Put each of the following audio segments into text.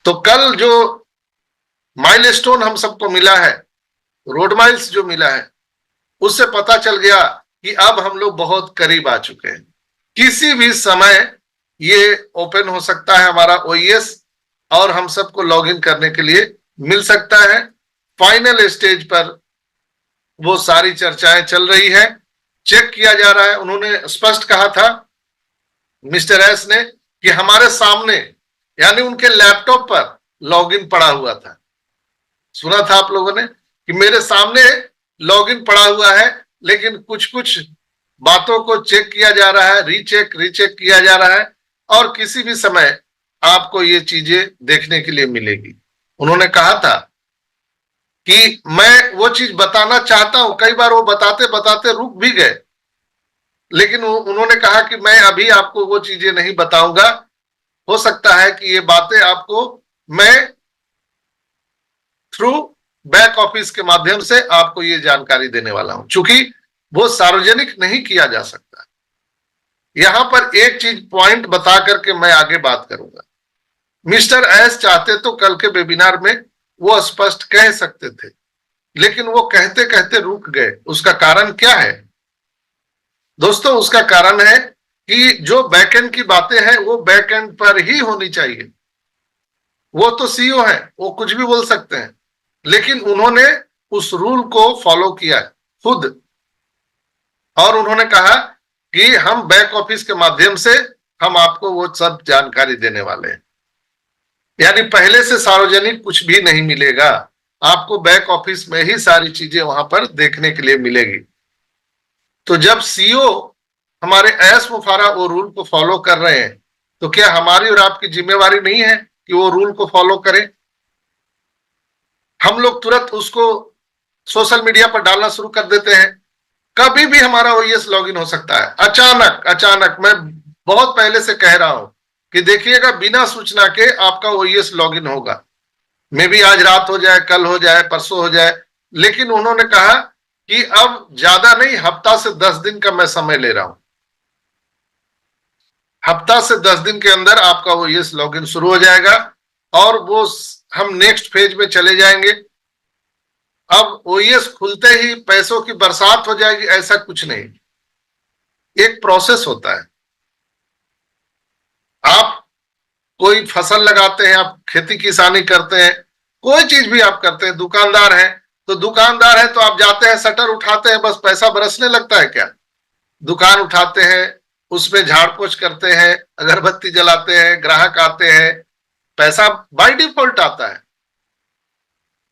तो कल जो माइलस्टोन हम सबको मिला है, रोड माइल्स जो मिला है, उससे पता चल गया कि अब हम लोग बहुत करीब आ चुके हैं। किसी भी समय ये ओपन हो सकता है हमारा ओईएस, और हम सबको लॉगिन करने के लिए मिल सकता है। फाइनल स्टेज पर वो सारी चर्चाएं चल रही है, चेक किया जा रहा है। उन्होंने स्पष्ट कहा था मिस्टर एस ने कि हमारे सामने, यानी उनके लैपटॉप पर लॉगिन पड़ा हुआ था। सुना था आप लोगों ने कि मेरे सामने लॉगिन पड़ा हुआ है, लेकिन कुछ कुछ बातों को चेक किया जा रहा है, रीचेक किया जा रहा है, और किसी भी समय आपको ये चीजें देखने के लिए मिलेगी। उन्होंने कहा था कि मैं वो चीज बताना चाहता हूं, कई बार वो बताते बताते रुक भी गए, लेकिन उन्होंने कहा कि मैं अभी आपको वो चीजें नहीं बताऊंगा, हो सकता है कि ये बातें आपको मैं थ्रू बैक ऑफिस के माध्यम से आपको ये जानकारी देने वाला हूं, क्योंकि वो सार्वजनिक नहीं किया जा सकता। यहां पर एक चीज पॉइंट बता करके मैं आगे बात करूंगा। मिस्टर एस चाहते तो कल के वेबिनार में वो स्पष्ट कह सकते थे, लेकिन वो कहते कहते रुक गए। उसका कारण क्या है दोस्तों? उसका कारण है कि जो बैकएंड की बातें हैं वो बैकएंड पर ही होनी चाहिए। वो तो सीईओ है, वो कुछ भी बोल सकते हैं, लेकिन उन्होंने उस रूल को फॉलो किया खुद, और उन्होंने कहा कि हम बैक ऑफिस के माध्यम से हम आपको वो सब जानकारी देने वाले हैं। यानी पहले से सार्वजनिक कुछ भी नहीं मिलेगा, आपको बैक ऑफिस में ही सारी चीजें वहां पर देखने के लिए मिलेगी। तो जब सीईओ हमारे एस मुफारा वो रूल को फॉलो कर रहे हैं, तो क्या हमारी और आपकी जिम्मेवारी नहीं है कि वो रूल को फॉलो करें? हम लोग तुरंत उसको सोशल मीडिया पर डालना शुरू कर देते हैं। कभी भी हमारा ओईएस लॉगिन हो सकता है, अचानक। मैं बहुत पहले से कह रहा हूं कि देखिएगा, बिना सूचना के आपका ओईएस लॉगिन होगा। मे भी आज रात हो जाए, कल हो जाए, परसों हो जाए, लेकिन उन्होंने कहा कि अब ज्यादा नहीं, हफ्ता से 10 दिन का मैं समय ले रहा हूं। हफ्ता से 10 दिन के अंदर आपका ओईएस लॉगिन शुरू हो जाएगा, और वो हम नेक्स्ट फेज में चले जाएंगे। अब ओईएस खुलते ही पैसों की बरसात हो जाएगी, ऐसा कुछ नहीं। एक प्रोसेस होता है। आप कोई फसल लगाते हैं, आप खेती किसानी करते हैं, कोई चीज भी आप करते हैं, दुकानदार है तो आप जाते हैं, शटर उठाते हैं, बस पैसा बरसने लगता है क्या? दुकान उठाते हैं, उसमें झाड़ पोछ करते हैं, अगरबत्ती जलाते हैं, ग्राहक आते हैं, पैसा बाय डिफॉल्ट आता है।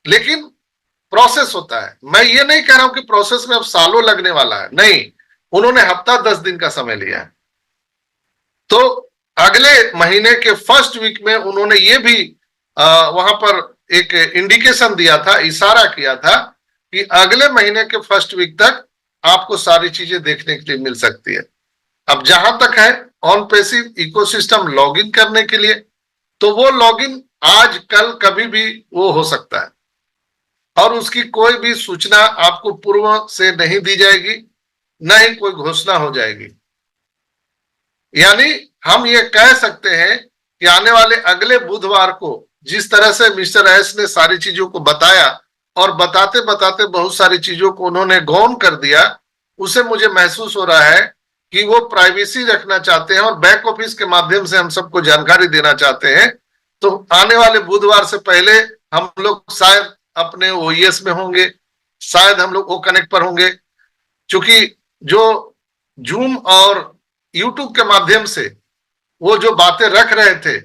लेकिन प्रोसेस होता है। मैं ये नहीं कह रहा हूं कि प्रोसेस में अब सालों लगने वाला है, नहीं, उन्होंने हफ्ता 10 दिन का समय लिया है। तो अगले महीने के फर्स्ट वीक में उन्होंने ये भी वहां पर एक इंडिकेशन दिया था, इशारा किया था कि अगले महीने के फर्स्ट वीक तक आपको सारी चीजें देखने के लिए मिल सकती है। अब जहां तक है ऑन पैसिव इकोसिस्टम लॉगिन करने के लिए, तो वो लॉगिन आज कल कभी भी वो हो सकता है, और उसकी कोई भी सूचना आपको पूर्व से नहीं दी जाएगी, न ही कोई घोषणा हो जाएगी। यानी हम ये कह सकते हैं कि आने वाले अगले बुधवार को जिस तरह से मिस्टर एस ने सारी चीजों को बताया, और बताते बताते बहुत सारी चीजों को उन्होंने गौन कर दिया, उसे मुझे महसूस हो रहा है कि वो प्राइवेसी रखना चाहते हैं और बैक ऑफिस के माध्यम से हम सबको जानकारी देना चाहते हैं। तो आने वाले बुधवार से पहले हम लोग शायद अपने ओईएस में होंगे, शायद हम लोग ओ कनेक्ट पर होंगे, क्योंकि जो जूम और यूट्यूब के माध्यम से वो जो बातें रख रहे थे,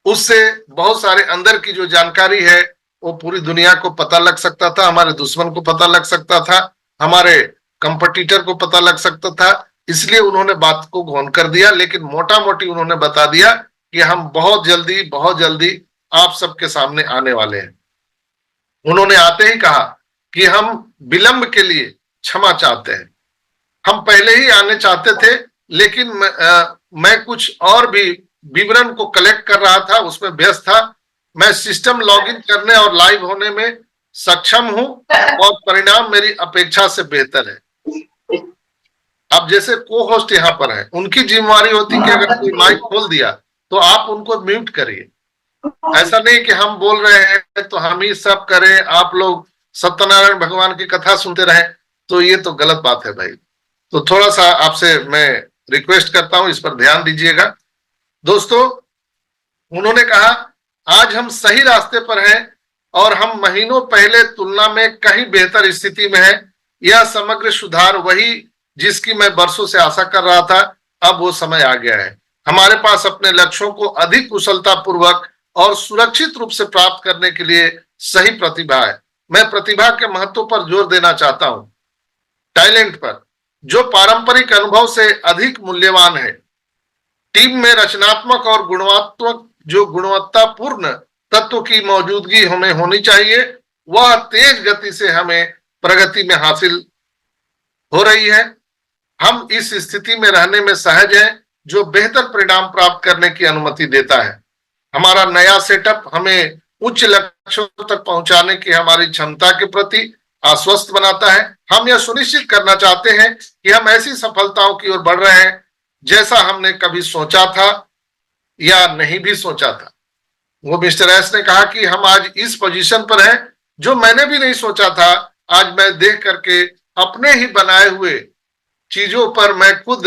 उससे बहुत सारे अंदर की जो जानकारी है वो पूरी दुनिया को पता लग सकता था, हमारे दुश्मन को पता लग सकता था, हमारे कंपटीटर को पता लग सकता था। इसलिए उन्होंने बात को गौन कर दिया, लेकिन मोटा मोटी उन्होंने बता दिया कि हम बहुत जल्दी आप सबके सामने आने वाले हैं। उन्होंने आते ही कहा कि हम विलंब के लिए क्षमा चाहते हैं, हम पहले ही आने चाहते थे, लेकिन मैं कुछ और भी विवरण को कलेक्ट कर रहा था, उसमें व्यस्त था। मैं सिस्टम लॉगिन करने और लाइव होने में सक्षम हूं, और परिणाम मेरी अपेक्षा से बेहतर है। अब जैसे को होस्ट यहाँ पर है, उनकी जिम्मेवारी होती कि अगर कोई माइक खोल दिया तो आप उनको म्यूट करिए, ऐसा नहीं कि हम बोल रहे हैं तो हम ही सब करें, आप लोग सत्यनारायण भगवान की कथा सुनते रहें, तो ये तो गलत बात है भाई। तो थोड़ा सा आपसे मैं रिक्वेस्ट करता हूं, इस पर ध्यान दीजिएगा दोस्तों। उन्होंने कहा आज हम सही रास्ते पर हैं और हम महीनों पहले तुलना में कहीं बेहतर स्थिति में हैं। यह समग्र सुधार वही जिसकी मैं बरसों से आशा कर रहा था, अब वो समय आ गया है। हमारे पास अपने लक्ष्यों को अधिक कुशलता पूर्वक और सुरक्षित रूप से प्राप्त करने के लिए सही प्रतिभा है। मैं प्रतिभा के महत्व पर जोर देना चाहता हूं, टैलेंट पर, जो पारंपरिक अनुभव से अधिक मूल्यवान है। टीम में रचनात्मक और गुणवात्मक जो गुणवत्तापूर्ण तत्व की मौजूदगी हमें होनी चाहिए, वह तेज गति से हमें प्रगति में हासिल हो रही है। हम इस स्थिति में रहने में सहज हैं जो बेहतर परिणाम प्राप्त करने की अनुमति देता है। हमारा नया सेटअप हमें उच्च लक्ष्यों तक पहुंचाने की हमारी क्षमता के प्रति आश्वस्त बनाता है। हम यह सुनिश्चित करना चाहते हैं कि हम ऐसी सफलताओं की ओर बढ़ रहे हैं जैसा हमने कभी सोचा था या नहीं भी सोचा था। वो मिस्टर एस ने कहा कि हम आज इस पोजीशन पर हैं जो मैंने भी नहीं सोचा था। आज मैं देख करके अपने ही बनाए हुए चीजों पर मैं खुद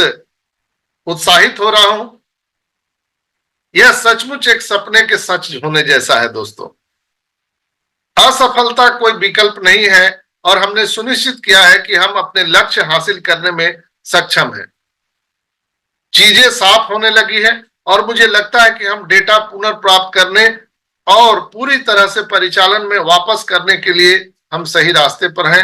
उत्साहित हो रहा हूं। यह सचमुच एक सपने के सच होने जैसा है दोस्तों। असफलता कोई विकल्प नहीं है और हमने सुनिश्चित किया है कि हम अपने लक्ष्य हासिल करने में सक्षम हैं। चीजें साफ होने लगी है और मुझे लगता है कि हम डेटा पुनर्प्राप्त करने और पूरी तरह से परिचालन में वापस करने के लिए हम सही रास्ते पर हैं।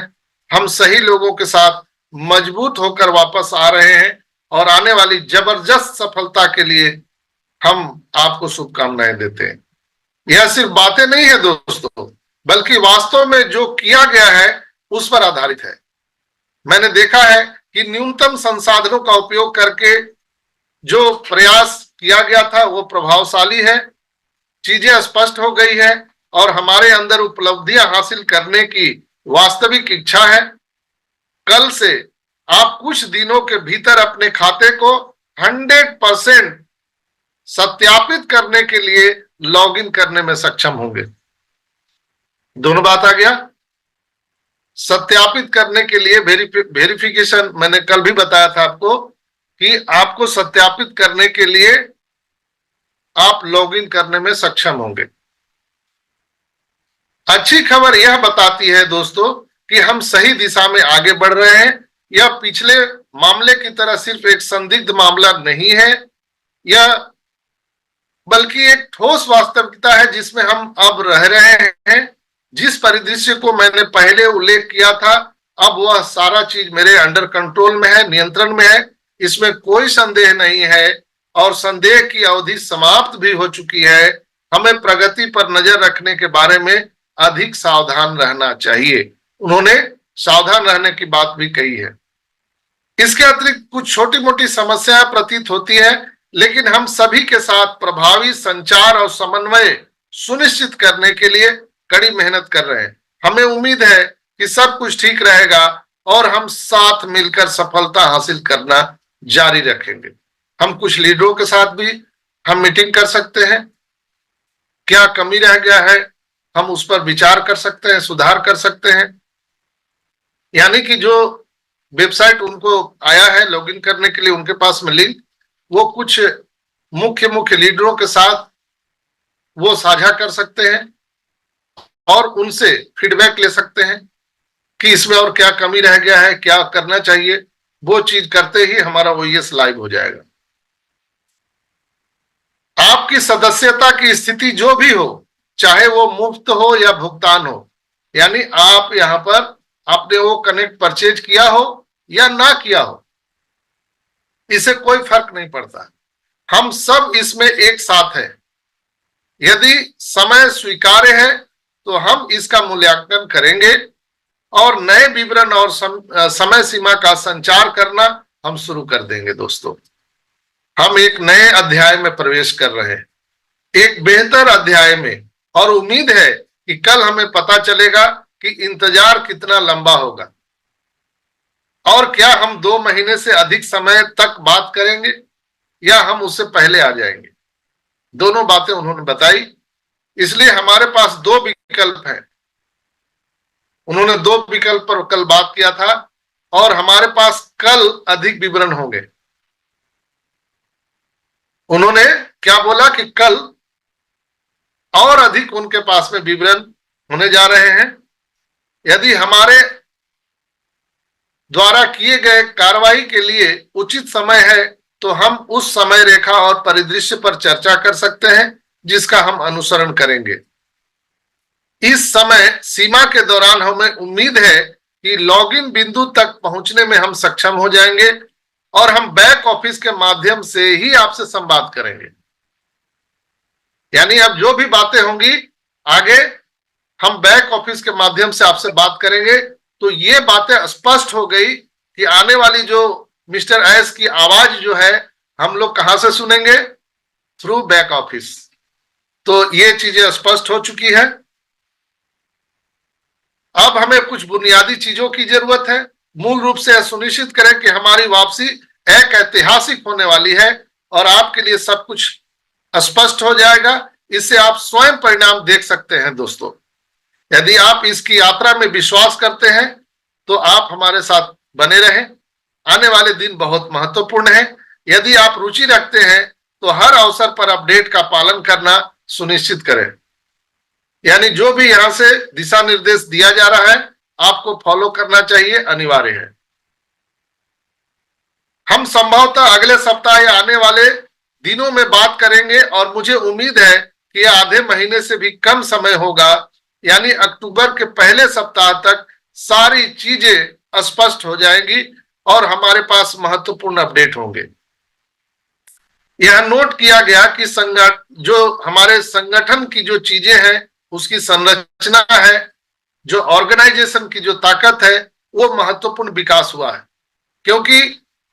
हम सही लोगों के साथ मजबूत होकर वापस आ रहे हैं और आने वाली जबरदस्त सफलता के लिए हम आपको शुभकामनाएं देते हैं। यह सिर्फ बातें नहीं है दोस्तों, बल्कि वास्तव में जो किया गया है उस पर आधारित है। मैंने देखा है कि न्यूनतम संसाधनों का उपयोग करके जो प्रयास किया गया था वो प्रभावशाली है। चीजें स्पष्ट हो गई है और हमारे अंदर उपलब्धियां हासिल करने की वास्तविक इच्छा है। कल से आप कुछ दिनों के भीतर अपने खाते को 100% सत्यापित करने के लिए लॉगिन करने में सक्षम होंगे। दोनों बात आ गया। सत्यापित करने के लिए वेरिफिकेशन, मैंने कल भी बताया था आपको कि आपको सत्यापित करने के लिए आप लॉगिन करने में सक्षम होंगे। अच्छी खबर यह बताती है दोस्तों कि हम सही दिशा में आगे बढ़ रहे हैं। यह पिछले मामले की तरह सिर्फ एक संदिग्ध मामला नहीं है, यह बल्कि एक ठोस वास्तविकता है जिसमें हम अब रह रहे हैं। जिस परिदृश्य को मैंने पहले उल्लेख किया था, अब वह सारा चीज मेरे अंडर कंट्रोल में है, नियंत्रण में है, इसमें कोई संदेह नहीं है और संदेह की अवधि समाप्त भी हो चुकी है। हमें प्रगति पर नजर रखने के बारे में अधिक सावधान रहना चाहिए। उन्होंने सावधान रहने की बात भी कही है। इसके अतिरिक्त कुछ छोटी मोटी समस्याएं प्रतीत होती है, लेकिन हम सभी के साथ प्रभावी संचार और समन्वय सुनिश्चित करने के लिए कड़ी मेहनत कर रहे हैं। हमें उम्मीद है कि सब कुछ ठीक रहेगा और हम साथ मिलकर सफलता हासिल करना जारी रखेंगे। हम कुछ लीडरों के साथ भी हम मीटिंग कर सकते हैं, क्या कमी रह गया है हम उस पर विचार कर सकते हैं, सुधार कर सकते हैं। यानी कि जो वेबसाइट उनको आया है लॉगिन करने के लिए, उनके पास में लिंक, वो कुछ मुख्य लीडरों के साथ वो साझा कर सकते हैं और उनसे फीडबैक ले सकते हैं कि इसमें और क्या कमी रह गया है, क्या करना चाहिए। वो चीज करते ही हमारा ओएस लाइव हो जाएगा। आपकी सदस्यता की स्थिति जो भी हो, चाहे वो मुफ्त हो या भुगतान हो, यानी आप यहां पर आपने वो कनेक्ट परचेज किया हो या ना किया हो, इसे कोई फर्क नहीं पड़ता। हम सब इसमें एक साथ हैं। यदि समय स्वीकार्य है तो हम इसका मूल्यांकन करेंगे और नए विवरण और समय सीमा का संचार करना हम शुरू कर देंगे। दोस्तों, हम एक नए अध्याय में प्रवेश कर रहे हैं, एक बेहतर अध्याय में, और उम्मीद है कि कल हमें पता चलेगा कि इंतजार कितना लंबा होगा और क्या हम 2 महीने से अधिक समय तक बात करेंगे या हम उससे पहले आ जाएंगे। दोनों बातें उन्होंने बताई इसलिए हमारे पास दो विकल्प हैं। उन्होंने दो विकल्प पर कल बात किया था और हमारे पास कल अधिक विवरण होंगे। उन्होंने क्या बोला कि कल और अधिक उनके पास में विवरण होने जा रहे हैं। यदि हमारे द्वारा किए गए कार्रवाई के लिए उचित समय है तो हम उस समय रेखा और परिदृश्य पर चर्चा कर सकते हैं जिसका हम अनुसरण करेंगे। इस समय सीमा के दौरान हमें उम्मीद है कि लॉगिन बिंदु तक पहुंचने में हम सक्षम हो जाएंगे और हम बैक ऑफिस के माध्यम से ही आपसे संवाद करेंगे। यानी अब जो भी बातें होंगी आगे हम बैक ऑफिस के माध्यम से आपसे बात करेंगे। तो ये बातें स्पष्ट हो गई कि आने वाली जो मिस्टर एस की आवाज जो है हम लोग कहां से सुनेंगे, थ्रू बैक ऑफिस। तो ये चीजें स्पष्ट हो चुकी है। अब हमें कुछ बुनियादी चीजों की जरूरत है। मूल रूप से सुनिश्चित करें कि हमारी वापसी एक ऐतिहासिक होने वाली है और आपके लिए सब कुछ स्पष्ट हो जाएगा। इससे आप स्वयं परिणाम देख सकते हैं। दोस्तों, यदि आप इसकी यात्रा में विश्वास करते हैं तो आप हमारे साथ बने रहें। आने वाले दिन बहुत महत्वपूर्ण है। यदि आप रुचि रखते हैं तो हर अवसर पर अपडेट का पालन करना सुनिश्चित करें। यानी जो भी यहां से दिशा निर्देश दिया जा रहा है आपको फॉलो करना चाहिए, अनिवार्य है। हम संभवतः अगले सप्ताह या आने वाले दिनों में बात करेंगे और मुझे उम्मीद है कि यह आधे महीने से भी कम समय होगा। यानी अक्टूबर के पहले सप्ताह तक सारी चीजें स्पष्ट हो जाएंगी और हमारे पास महत्वपूर्ण अपडेट होंगे। यह नोट किया गया कि जो हमारे संगठन की जो चीजें हैं उसकी संरचना है, जो ऑर्गेनाइजेशन की जो ताकत है वो महत्वपूर्ण विकास हुआ है। क्योंकि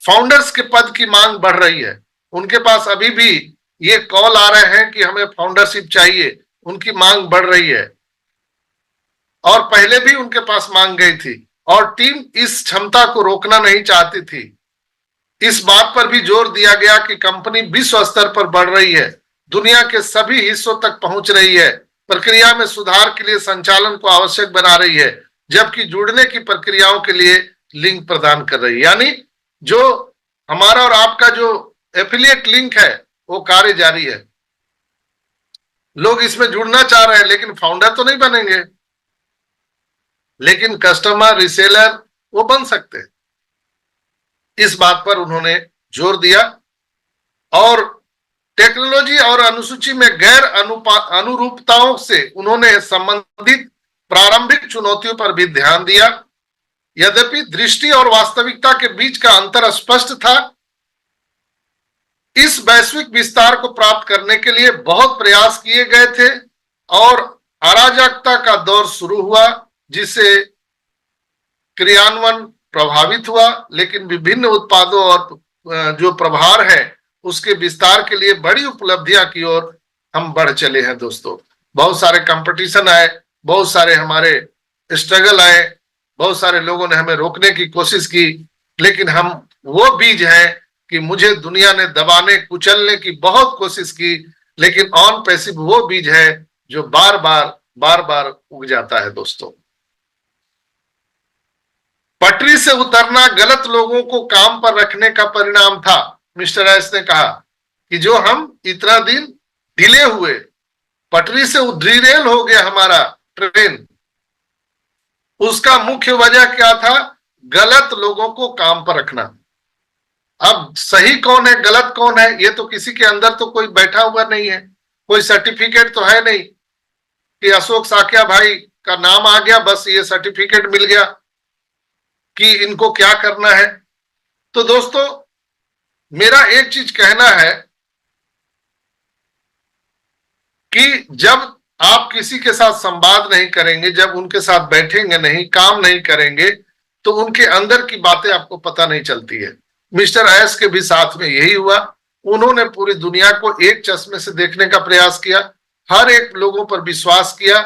फाउंडर्स के पद की मांग बढ़ रही है। उनके पास अभी भी ये कॉल आ रहे हैं कि हमें फाउंडरशिप चाहिए, उनकी मांग बढ़ रही है और पहले भी उनके पास मांग गई थी और टीम इस क्षमता को रोकना नहीं चाहती थी। इस बात पर भी जोर दिया गया कि कंपनी विश्व स्तर पर बढ़ रही है, दुनिया के सभी हिस्सों तक पहुंच रही है, प्रक्रिया में सुधार के लिए संचालन को आवश्यक बना रही है, जबकि जुड़ने की प्रक्रियाओं के लिए लिंक प्रदान कर रही है। यानी जो हमारा और आपका जो एफिलिएट लिंक है वो कार्य जारी है। लोग इसमें जुड़ना चाह रहे हैं लेकिन फाउंडर तो नहीं बनेंगे, लेकिन कस्टमर रिसेलर वो बन सकते हैं। इस बात पर उन्होंने जोर दिया और टेक्नोलॉजी और अनुसूची में गैर अनुरूपताओं से उन्होंने संबंधित प्रारंभिक चुनौतियों पर भी ध्यान दिया। यद्यपि दृष्टि और वास्तविकता के बीच का अंतर स्पष्ट था। इस वैश्विक विस्तार को प्राप्त करने के लिए बहुत प्रयास किए गए थे और अराजकता का दौर शुरू हुआ जिससे क्रियान्वयन प्रभावित हुआ, लेकिन विभिन्न उत्पादों और जो प्रभार है उसके विस्तार के लिए बड़ी उपलब्धियां की ओर हम बढ़ चले हैं। दोस्तों, बहुत सारे कंपटीशन आए, बहुत सारे हमारे स्ट्रगल आए, बहुत सारे लोगों ने हमें रोकने की कोशिश की, लेकिन हम वो बीज है कि मुझे दुनिया ने दबाने कुचलने की बहुत कोशिश की, लेकिन ऑन पैसिव वो बीज है जो बार बार उग जाता है। दोस्तों, पटरी से उतरना गलत लोगों को काम पर रखने का परिणाम था। मिस्टर एस ने कहा कि जो हम इतना दिन डिले हुए, पटरी से डिरेल हो गया हमारा ट्रेन, उसका मुख्य वजह क्या था? गलत लोगों को काम पर रखना। अब सही कौन है गलत कौन है ये तो किसी के अंदर तो कोई बैठा हुआ नहीं है, कोई सर्टिफिकेट तो है नहीं कि अशोक साकिया भाई का नाम आ गया बस ये सर्टिफिकेट मिल गया कि इनको क्या करना है। तो दोस्तों, मेरा एक चीज कहना है कि जब आप किसी के साथ संवाद नहीं करेंगे, जब उनके साथ बैठेंगे नहीं, काम नहीं करेंगे, तो उनके अंदर की बातें आपको पता नहीं चलती है। मिस्टर एस के भी साथ में यही हुआ। उन्होंने पूरी दुनिया को एक चश्मे से देखने का प्रयास किया, हर एक लोगों पर विश्वास किया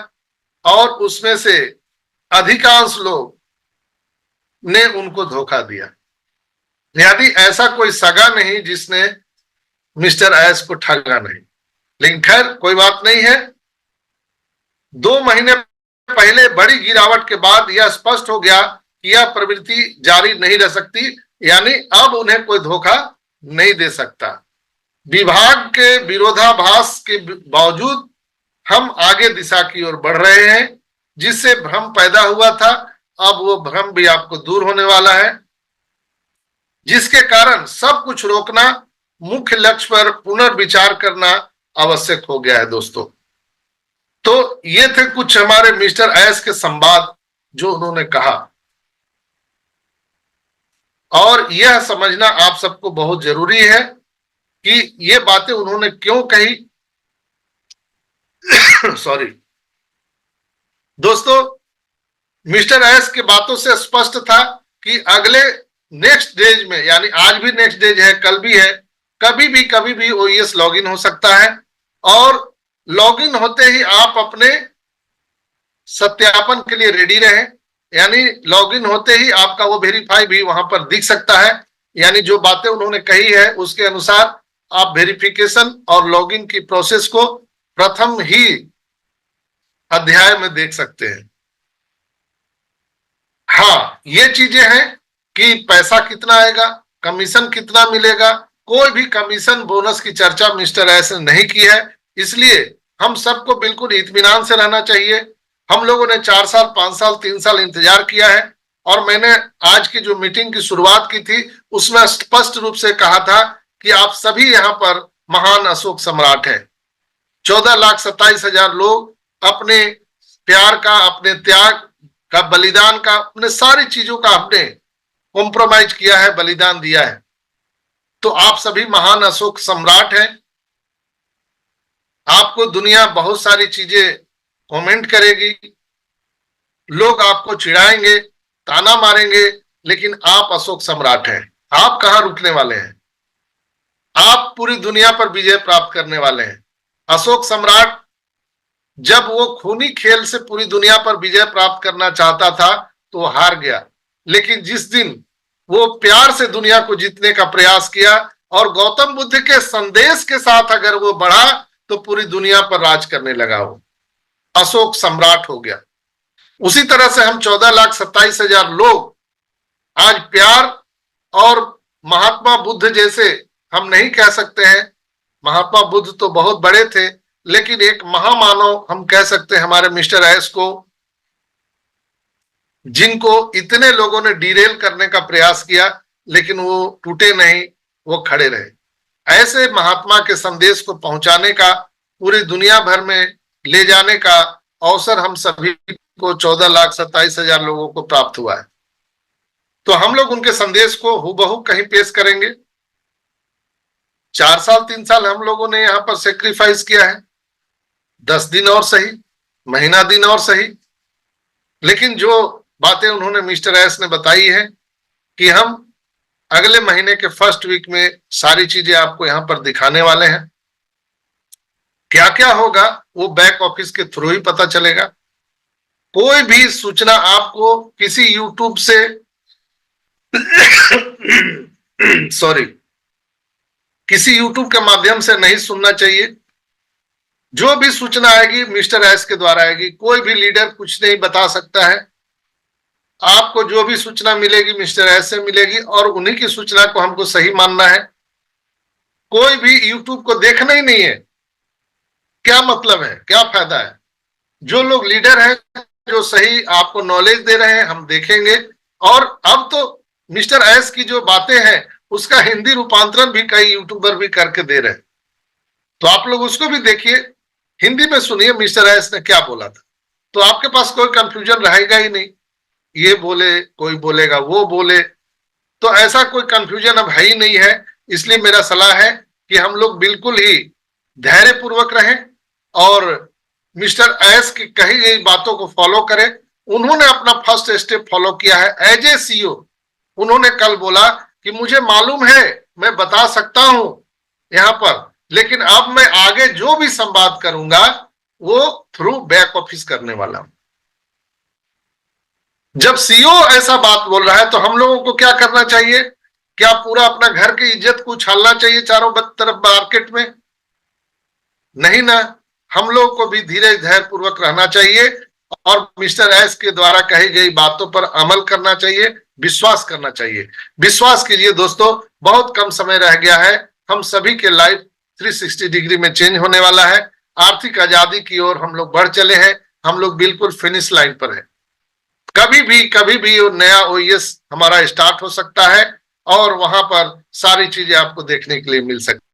और उसमें से अधिकांश लोग ने उनको धोखा दिया। यदि ऐसा कोई सगा नहीं जिसने मिस्टर एस को ठगा नहीं, लेकिन खैर कोई बात नहीं है। 2 महीने पहले बड़ी गिरावट के बाद यह स्पष्ट हो गया कि यह प्रवृत्ति जारी नहीं रह सकती, यानी अब उन्हें कोई धोखा नहीं दे सकता। विभाग के विरोधाभास के बावजूद हम आगे दिशा की ओर बढ़ रहे हैं। जिससे भ्रम पैदा हुआ था, अब वो भ्रम भी आपको दूर होने वाला है, जिसके कारण सब कुछ रोकना, मुख्य लक्ष्य पर पुनर्विचार करना आवश्यक हो गया है दोस्तों। तो ये थे कुछ हमारे मिस्टर एस के संवाद जो उन्होंने कहा, और यह समझना आप सबको बहुत जरूरी है कि ये बातें उन्होंने क्यों कही। सॉरी दोस्तों, मिस्टर एस की बातों से स्पष्ट था कि अगले नेक्स्ट डेज में, यानी आज भी नेक्स्ट डेज है, कल भी है, कभी भी ओईएस लॉगिन हो सकता है, और लॉगिन होते ही आप अपने सत्यापन के लिए रेडी रहें। यानी लॉगिन होते ही आपका वो वेरीफाई भी वहां पर दिख सकता है, यानी जो बातें उन्होंने कही है उसके अनुसार आप वेरिफिकेशन और लॉगिन की प्रोसेस को प्रथम ही अध्याय में देख सकते हैं। हाँ, ये चीजें हैं कि पैसा कितना आएगा, कमीशन कितना मिलेगा, कोई भी कमीशन बोनस की चर्चा मिस्टर एस ने नहीं की है, इसलिए हम सबको बिल्कुल इत्मीनान से रहना चाहिए। हम लोगों ने 4 साल 5 साल 3 साल इंतजार किया है, और मैंने आज की जो मीटिंग की शुरुआत की थी उसमें स्पष्ट रूप से कहा था कि आप सभी यहाँ पर महान अशोक सम्राट है। 14,27,000 लोग अपने प्यार का, अपने त्याग का, बलिदान का, अपने सारी चीजों का आपने कॉम्प्रोमाइज किया है, बलिदान दिया है। तो आप सभी महान अशोक सम्राट हैं। आपको दुनिया बहुत सारी चीजें कमेंट करेगी, लोग आपको चिढ़ाएंगे, ताना मारेंगे, लेकिन आप अशोक सम्राट हैं। आप कहां रुकने वाले हैं? आप पूरी दुनिया पर विजय प्राप्त करने वाले हैं। अशोक सम्राट जब वो खूनी खेल से पूरी दुनिया पर विजय प्राप्त करना चाहता था तो हार गया, लेकिन जिस दिन वो प्यार से दुनिया को जीतने का प्रयास किया और गौतम बुद्ध के संदेश के साथ अगर वो बढ़ा तो पूरी दुनिया पर राज करने लगा, वो अशोक सम्राट हो गया। उसी तरह से हम 14,27,000 लोग आज प्यार और महात्मा बुद्ध जैसे, हम नहीं कह सकते हैं महात्मा बुद्ध तो बहुत बड़े थे, लेकिन एक महामानव हम कह सकते हैं हमारे मिस्टर एस को, जिनको इतने लोगों ने डिरेल करने का प्रयास किया लेकिन वो टूटे नहीं, वो खड़े रहे। ऐसे महात्मा के संदेश को पहुंचाने का, पूरी दुनिया भर में ले जाने का अवसर हम सभी को 14,27,000 लोगों को प्राप्त हुआ है। तो हम लोग उनके संदेश को हूबहू कहीं पेश करेंगे। 4 साल 3 साल हम लोगों ने यहां पर सेक्रीफाइस किया है, 10 दिन और सही, महीना दिन और सही, लेकिन जो बातें उन्होंने मिस्टर एस ने बताई है कि हम अगले महीने के फर्स्ट वीक में सारी चीजें आपको यहां पर दिखाने वाले हैं। क्या क्या होगा वो बैक ऑफिस के थ्रू ही पता चलेगा। कोई भी सूचना आपको किसी यूट्यूब से सॉरी किसी यूट्यूब के माध्यम से नहीं सुनना चाहिए। जो भी सूचना आएगी मिस्टर एस के द्वारा आएगी। कोई भी लीडर कुछ नहीं बता सकता है। आपको जो भी सूचना मिलेगी मिस्टर एस से मिलेगी, और उन्हीं की सूचना को हमको सही मानना है। कोई भी यूट्यूब को देखना ही नहीं है। क्या मतलब है, क्या फायदा है? जो लोग लीडर हैं, जो सही आपको नॉलेज दे रहे हैं, हम देखेंगे। और अब तो मिस्टर एस की जो बातें हैं उसका हिंदी रूपांतरण भी कई यूट्यूबर भी करके दे रहे हैं, तो आप लोग उसको भी देखिए, हिंदी में सुनिए मिस्टर एस ने क्या बोला था, तो आपके पास कोई कंफ्यूजन रहेगा ही नहीं। ये बोले, कोई बोलेगा वो बोले, तो ऐसा कोई कंफ्यूजन अब है ही नहीं है। इसलिए मेरा सलाह है कि हम लोग बिल्कुल ही धैर्यपूर्वक रहें और मिस्टर एस की कही गई बातों को फॉलो करें। उन्होंने अपना फर्स्ट स्टेप फॉलो किया है एज ए सीईओ। उन्होंने कल बोला कि मुझे मालूम है, मैं बता सकता हूं यहां पर, लेकिन अब मैं आगे जो भी संवाद करूंगा वो थ्रू बैक ऑफिस करने वाला हूं। जब सीईओ ऐसा बात बोल रहा है तो हम लोगों को क्या करना चाहिए? क्या पूरा अपना घर की इज्जत को उछालना चाहिए चारों तरफ मार्केट में? नहीं ना। हम लोग को भी धीरे धैर्य पूर्वक रहना चाहिए और मिस्टर एस के द्वारा कही गई बातों पर अमल करना चाहिए, विश्वास करना चाहिए। विश्वास कीजिए दोस्तों, बहुत कम समय रह गया है, हम सभी के लाइफ 360 डिग्री में चेंज होने वाला है। आर्थिक आजादी की ओर हम लोग बढ़ चले हैं, हम लोग बिल्कुल फिनिश लाइन पर हैं। कभी भी वो नया ओएस हमारा स्टार्ट हो सकता है और वहां पर सारी चीजें आपको देखने के लिए मिल सकती